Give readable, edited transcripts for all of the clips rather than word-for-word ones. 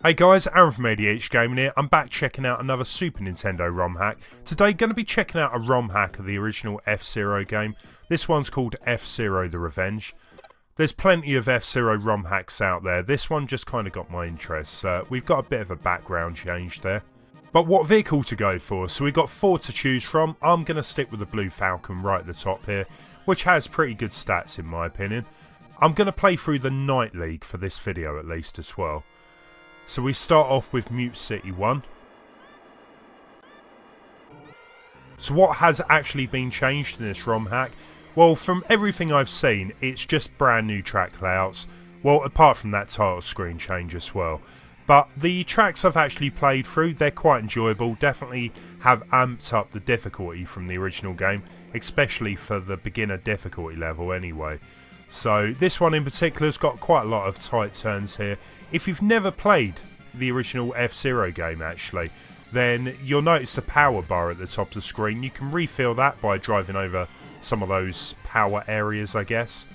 Hey guys, Aaron from ADH Gaming here. I'm back checking out another Super Nintendo ROM hack. Today going to be checking out a ROM hack of the original F-Zero game. This one's called F-Zero The Revenge. There's plenty of F-Zero ROM hacks out there. This one just kind of got my interest. We've got a bit of a background change there. But what vehicle to go for? So we've got 4 to choose from. I'm going to stick with the Blue Falcon right at the top here, which has pretty good stats in my opinion. I'm going to play through the Night League for this video at least as well. So we start off with Mute City 1. So what has actually been changed in this ROM hack? Well, from everything I've seen, it's just brand new track layouts. Well, apart from that title screen change as well. But the tracks I've actually played through, they're quite enjoyable. Definitely have amped up the difficulty from the original game, especially for the beginner difficulty level anyway. So this one in particular has got quite a lot of tight turns here. If you've never played the original F-Zero game actually, then you'll notice the power bar at the top of the screen. You can refill that by driving over some of those power areas, I guess.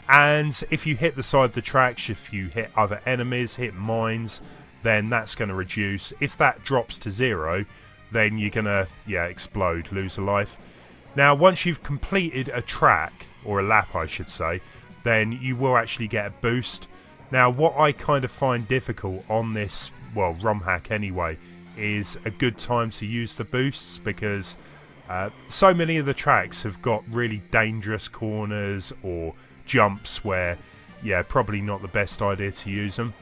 And if you hit the side of the tracks, if you hit other enemies, hit mines, then that's going to reduce. If that drops to 0, then you're going to, explode, lose a life. Now, once you've completed a track, or a lap I should say, then you will actually get a boost. Now, what I kind of find difficult on this, well, ROM hack anyway, is a good time to use the boosts, because so many of the tracks have got really dangerous corners or jumps where, probably not the best idea to use them.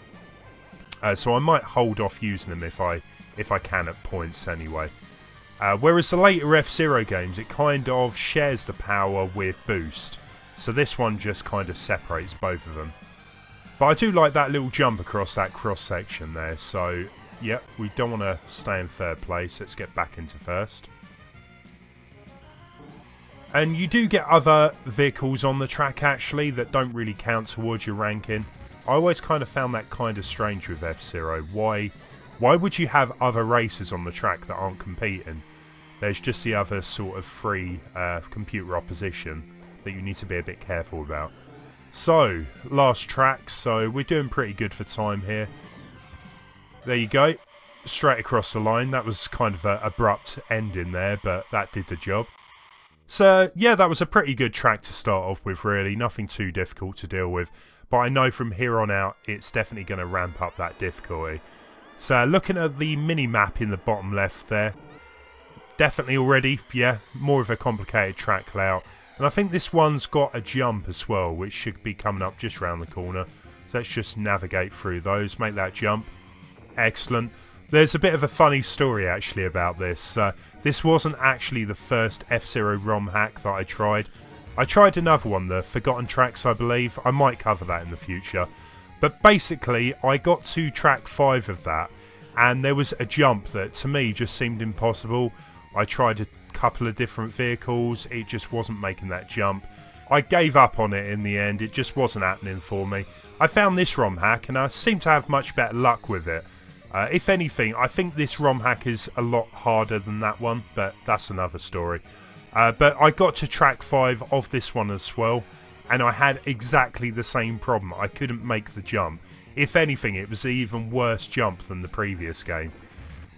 So I might hold off using them if I can at points anyway. Whereas the later F-Zero games, it kind of shares the power with boost. So this one just kind of separates both of them. But I do like that little jump across that cross section there. So, we don't want to stay in third place. Let's get back into first. And you do get other vehicles on the track actually that don't really count towards your ranking. I always kind of found that kind of strange with F-Zero. Why would you have other races on the track that aren't competing? There's just the other sort of free computer opposition that you need to be a bit careful about. So, last track, so we're doing pretty good for time here. There you go, straight across the line. That was kind of an abrupt ending there, but that did the job. So, that was a pretty good track to start off with really, nothing too difficult to deal with. But I know from here on out, it's definitely going to ramp up that difficulty. So, looking at the mini-map in the bottom left there, definitely already, more of a complicated track layout. And I think this one's got a jump as well, which should be coming up just round the corner. So let's just navigate through those, make that jump. Excellent. There's a bit of a funny story actually about this. This wasn't actually the first F-Zero ROM hack that I tried. I tried another one, the Forgotten Tracks I believe. I might cover that in the future. But basically, I got to track 5 of that, and there was a jump that to me just seemed impossible. I tried a couple of different vehicles, it just wasn't making that jump. I gave up on it in the end, it just wasn't happening for me. I found this ROM hack and I seem to have much better luck with it. If anything, I think this ROM hack is a lot harder than that one, but that's another story. But I got to track 5 of this one as well, and I had exactly the same problem. I couldn't make the jump. If anything, it was an even worse jump than the previous game.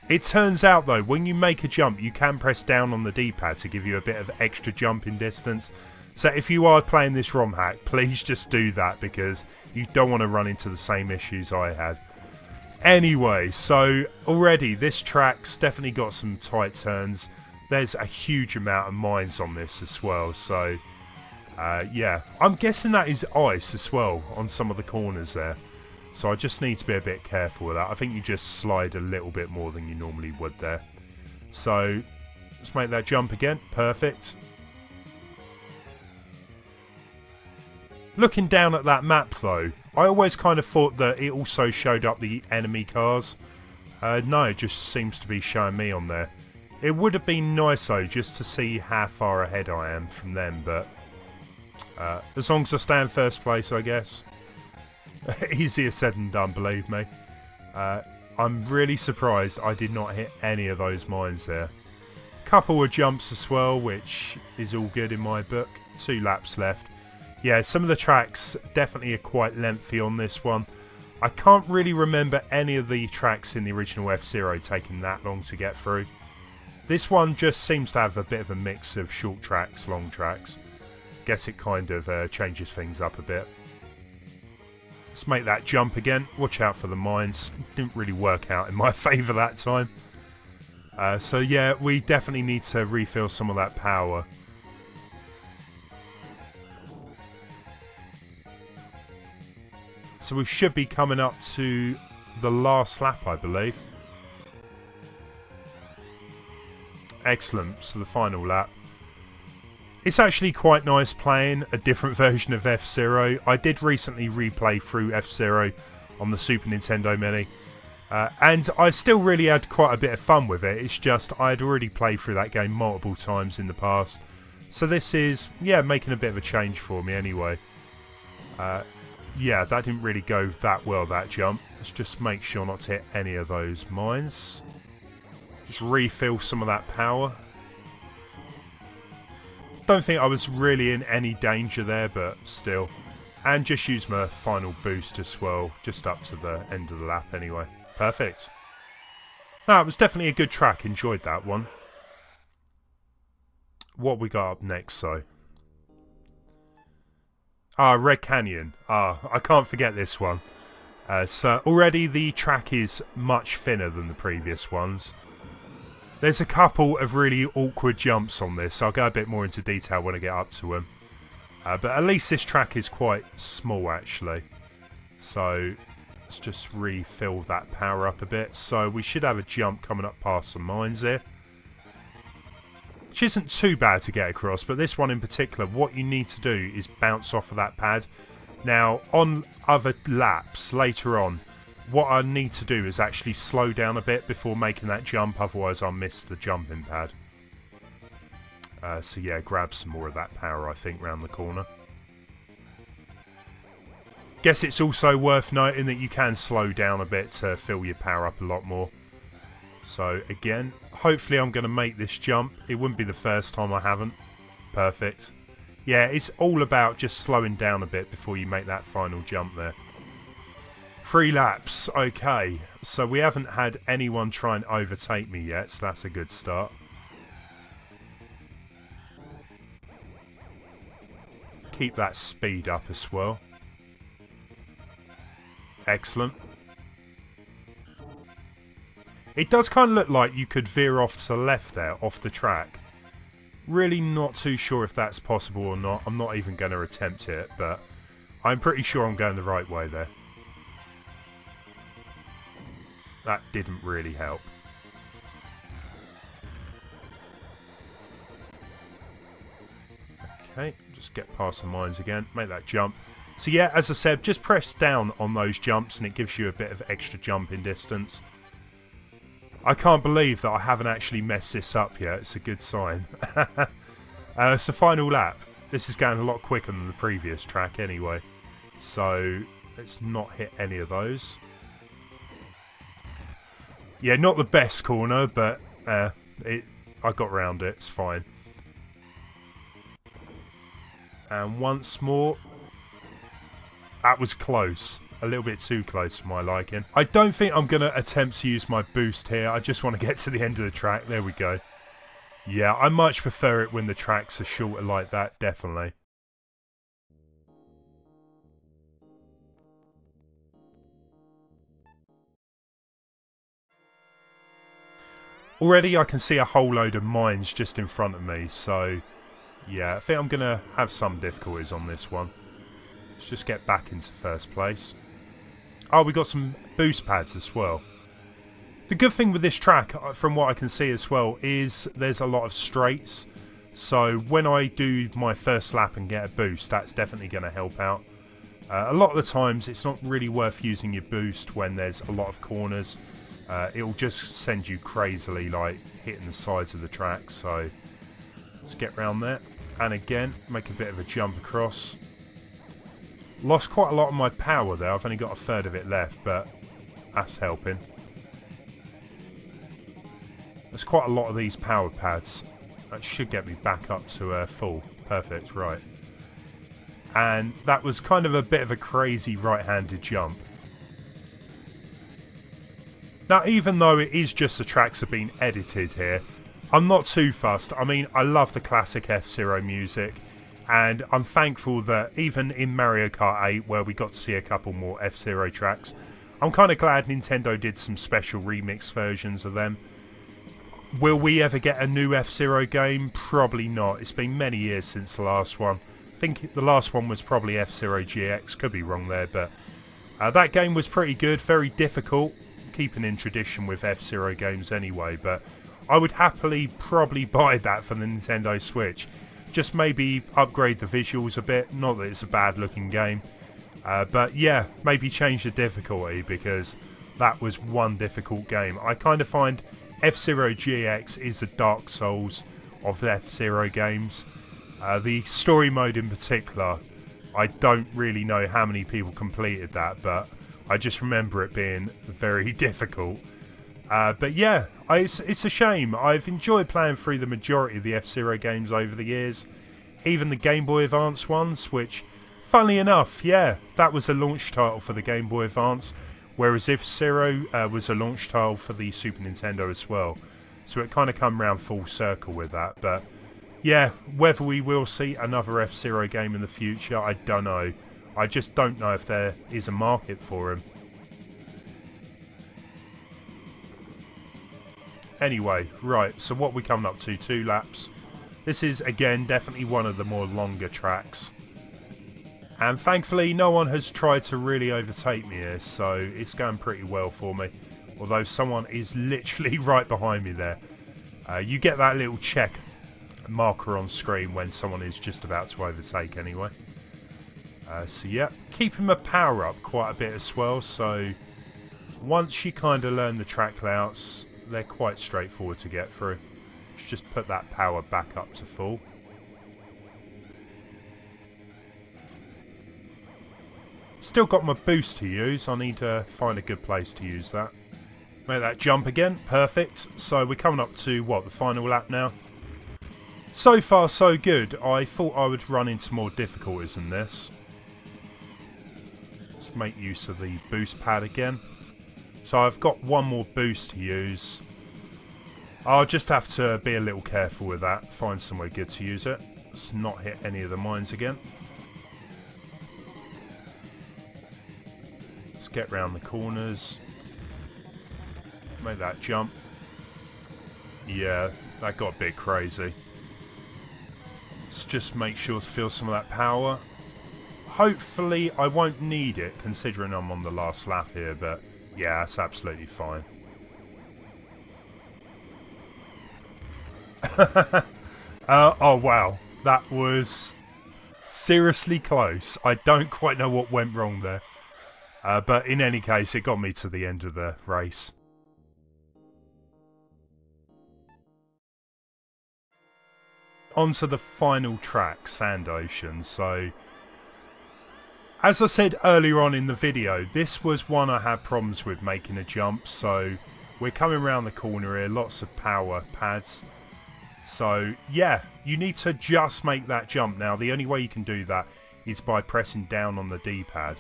It turns out though, when you make a jump, you can press down on the D-pad to give you a bit of extra jumping distance. So if you are playing this ROM hack, please just do that, because you don't want to run into the same issues I had. Anyway, so already this track's definitely got some tight turns. There's a huge amount of mines on this as well, so I'm guessing that is ice as well on some of the corners there. So I just need to be a bit careful with that. I think you just slide a little bit more than you normally would there. So let's make that jump again. Perfect. Looking down at that map though, I always kind of thought that it also showed up the enemy cars. No, it just seems to be showing me on there. It would have been nice though just to see how far ahead I am from them, but as long as I stay in first place, I guess. Easier said than done, believe me. I'm really surprised I did not hit any of those mines there. Couple of jumps as well, which is all good in my book. 2 laps left. Yeah, some of the tracks definitely are quite lengthy on this one. I can't really remember any of the tracks in the original F-Zero taking that long to get through. This one just seems to have a bit of a mix of short tracks, long tracks. Guess it kind of changes things up a bit. Let's make that jump again. Watch out for the mines. Didn't really work out in my favour that time. So yeah, we definitely need to refill some of that power. So we should be coming up to the last lap, I believe. Excellent, so the final lap. It's actually quite nice playing a different version of F-Zero. I did recently replay through F-Zero on the Super Nintendo Mini. And I still really had quite a bit of fun with it. It's just I had already played through that game multiple times in the past. So this is, yeah, making a bit of a change for me anyway. Yeah, that didn't really go that well, that jump. Let's just make sure not to hit any of those mines. Just refill some of that power. Don't think I was really in any danger there, but still. And just use my final boost as well, just up to the end of the lap anyway. Perfect. That was definitely a good track, enjoyed that one. What we got up next, though? Red Canyon. I can't forget this one. So already the track is much thinner than the previous ones. There's a couple of really awkward jumps on this. I'll go a bit more into detail when I get up to them. But at least this track is quite small actually. So let's just refill that power up a bit. So we should have a jump coming up past some mines here. Which isn't too bad to get across, but this one in particular, what you need to do is bounce off of that pad. Now, on other laps later on, what I need to do is actually slow down a bit before making that jump, otherwise I'll miss the jumping pad. So yeah, grab some more of that power, I think, round the corner. Guess it's also worth noting that you can slow down a bit to fill your power up a lot more. So again, hopefully I'm going to make this jump. It wouldn't be the first time I haven't. Perfect. Yeah, it's all about just slowing down a bit before you make that final jump there. 3 laps, okay. So we haven't had anyone try and overtake me yet, so that's a good start. Keep that speed up as well. Excellent. It does kind of look like you could veer off to the left there, off the track. Really not too sure if that's possible or not. I'm not even going to attempt it, but I'm pretty sure I'm going the right way there. That didn't really help. Okay, just get past the mines again, make that jump. So yeah, as I said, just press down on those jumps and it gives you a bit of extra jumping distance. I can't believe that I haven't actually messed this up yet. It's a good sign. So final lap. This is going a lot quicker than the previous track anyway. So let's not hit any of those. Yeah, not the best corner, but I got round it. It's fine. And once more. That was close. A little bit too close for my liking. I don't think I'm going to attempt to use my boost here. I just want to get to the end of the track. There we go. Yeah, I much prefer it when the tracks are shorter like that, definitely. Already I can see a whole load of mines just in front of me, so yeah, I think I'm going to have some difficulties on this one. Let's just get back into first place. Oh, we got some boost pads as well. The good thing with this track, from what I can see as well, is there's a lot of straights. So when I do my first lap and get a boost, that's definitely going to help out. A lot of the times it's not really worth using your boost when there's a lot of corners. It'll just send you crazily, like hitting the sides of the track. So let's get around there. And again, make a bit of a jump across. Lost quite a lot of my power there. I've only got a third of it left, but that's helping. There's quite a lot of these power pads. That should get me back up to full. Perfect, right. And that was kind of a bit of a crazy right-handed jump. Now, even though it is just the tracks have been edited here, I'm not too fussed. I mean, I love the classic F-Zero music, and I'm thankful that even in Mario Kart 8, where we got to see a couple more F-Zero tracks, I'm kind of glad Nintendo did some special remix versions of them. Will we ever get a new F-Zero game? Probably not. It's been many years since the last one. I think the last one was probably F-Zero GX, could be wrong there, but that game was pretty good, very difficult, keeping in tradition with F-Zero games anyway, but I would happily probably buy that for the Nintendo Switch. Just maybe upgrade the visuals a bit, not that it's a bad looking game, but yeah, maybe change the difficulty, because that was one difficult game. I kind of find F-Zero GX is the Dark Souls of F-Zero games. The story mode in particular, I don't really know how many people completed that, but I just remember it being very difficult. But yeah, it's a shame. I've enjoyed playing through the majority of the F-Zero games over the years, even the Game Boy Advance ones, which, funnily enough, yeah, that was a launch title for the Game Boy Advance, whereas F-Zero was a launch title for the Super Nintendo as well. So it kind of come round full circle with that, but yeah, whether we will see another F-Zero game in the future, I don't know. I just don't know if there is a market for him. Anyway, right, so what are we coming up to? 2 laps. This is, again, definitely one of the more longer tracks. And thankfully, no one has tried to really overtake me here, so it's going pretty well for me. Although someone is literally right behind me there. You get that little check marker on screen when someone is just about to overtake anyway. So yeah, keeping my power up quite a bit as well, so once you kind of learn the track layouts, they're quite straightforward to get through. Just put that power back up to full. Still got my boost to use. I need to find a good place to use that. Make that jump again. Perfect. So we're coming up to, what, the final lap now? So far so good. I thought I would run into more difficulties than this. Let's make use of the boost pad again. So I've got one more boost to use. I'll just have to be a little careful with that. Find somewhere good to use it. Let's not hit any of the mines again. Let's get round the corners. Make that jump. Yeah, that got a bit crazy. Let's just make sure to feel some of that power. Hopefully I won't need it, considering I'm on the last lap here, but yeah, that's absolutely fine. Oh wow, that was seriously close. I don't quite know what went wrong there. But in any case, it got me to the end of the race. On to the final track, Sand Ocean. So, as I said earlier on in the video, this was one I had problems with making a jump. So, we're coming around the corner here, lots of power pads. So, yeah, you need to just make that jump. Now, the only way you can do that is by pressing down on the D-pad.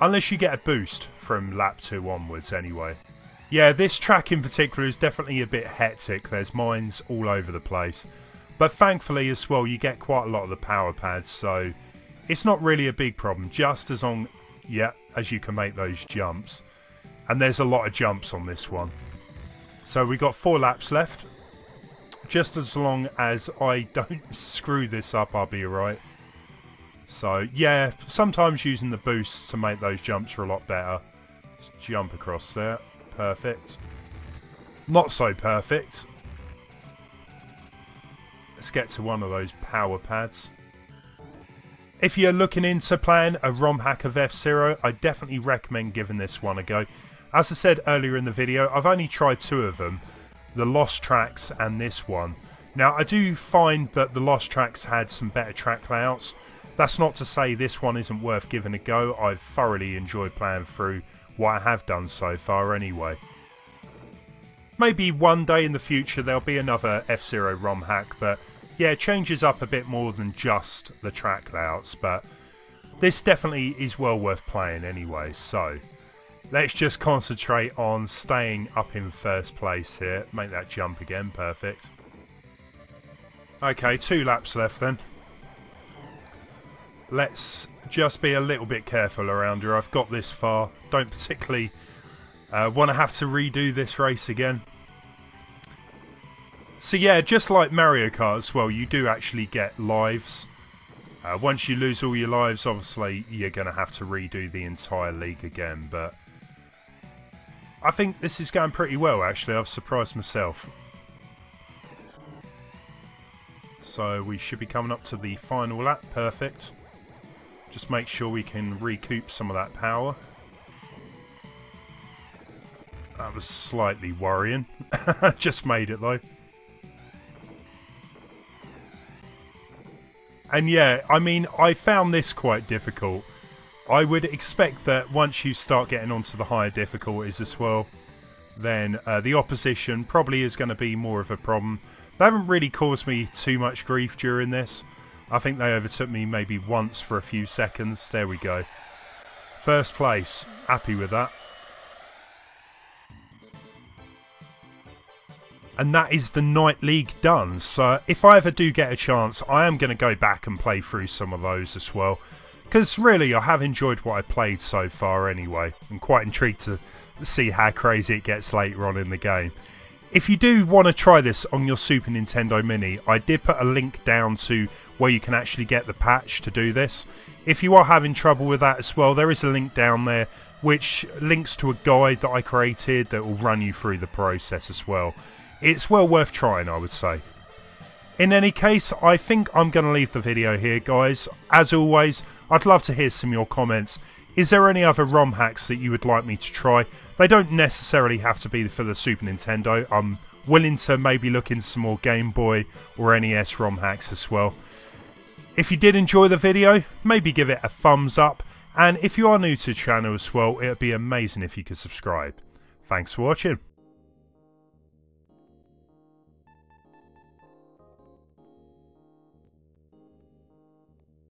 Unless you get a boost from lap 2 onwards anyway. Yeah, this track in particular is definitely a bit hectic. There's mines all over the place. But thankfully as well, you get quite a lot of the power pads, so it's not really a big problem. Just as long, yeah, as you can make those jumps. And there's a lot of jumps on this one. So we got 4 laps left. Just as long as I don't screw this up, I'll be alright. So, yeah, sometimes using the boosts to make those jumps are a lot better. Let's jump across there. Perfect. Not so perfect. Let's get to one of those power pads. If you're looking into playing a ROM hack of F-Zero, I definitely recommend giving this one a go. As I said earlier in the video, I've only tried 2 of them. The Lost Tracks and this one. Now, I do find that the Lost Tracks had some better track layouts. That's not to say this one isn't worth giving a go. I've thoroughly enjoyed playing through what I have done so far anyway. Maybe one day in the future there'll be another F-Zero ROM hack that, yeah, changes up a bit more than just the track layouts, but this definitely is well worth playing anyway. So, Let's just concentrate on staying up in first place here. Make that jump again, perfect. Okay, 2 laps left then. Let's just be a little bit careful around here. I've got this far. Don't particularly want to have to redo this race again. So yeah, just like Mario Kart as well, you do actually get lives. Once you lose all your lives, obviously you're going to have to redo the entire league again, but I think this is going pretty well actually. I've surprised myself. So we should be coming up to the final lap, perfect. Just make sure we can recoup some of that power. That was slightly worrying. Just made it though. And yeah, I mean, I found this quite difficult. I would expect that once you start getting onto the higher difficulties as well, then the opposition probably is going to be more of a problem. They haven't really caused me too much grief during this. I think they overtook me maybe once for a few seconds. There we go. First place. Happy with that. And that is the Night League done. So if I ever do get a chance, I am going to go back and play through some of those as well. Because really, I have enjoyed what I played so far anyway. I'm quite intrigued to see how crazy it gets later on in the game. If you do want to try this on your Super Nintendo Mini, I did put a link down to where you can actually get the patch to do this. If you are having trouble with that as well, there is a link down there which links to a guide that I created that will run you through the process as well. It's well worth trying, I would say. In any case, I think I'm going to leave the video here, guys. As always, I'd love to hear some of your comments. Is there any other ROM hacks that you would like me to try? They don't necessarily have to be for the Super Nintendo. I'm willing to maybe look into some more Game Boy or NES ROM hacks as well. If you did enjoy the video, maybe give it a thumbs up. And if you are new to the channel as well, it would be amazing if you could subscribe. Thanks for watching.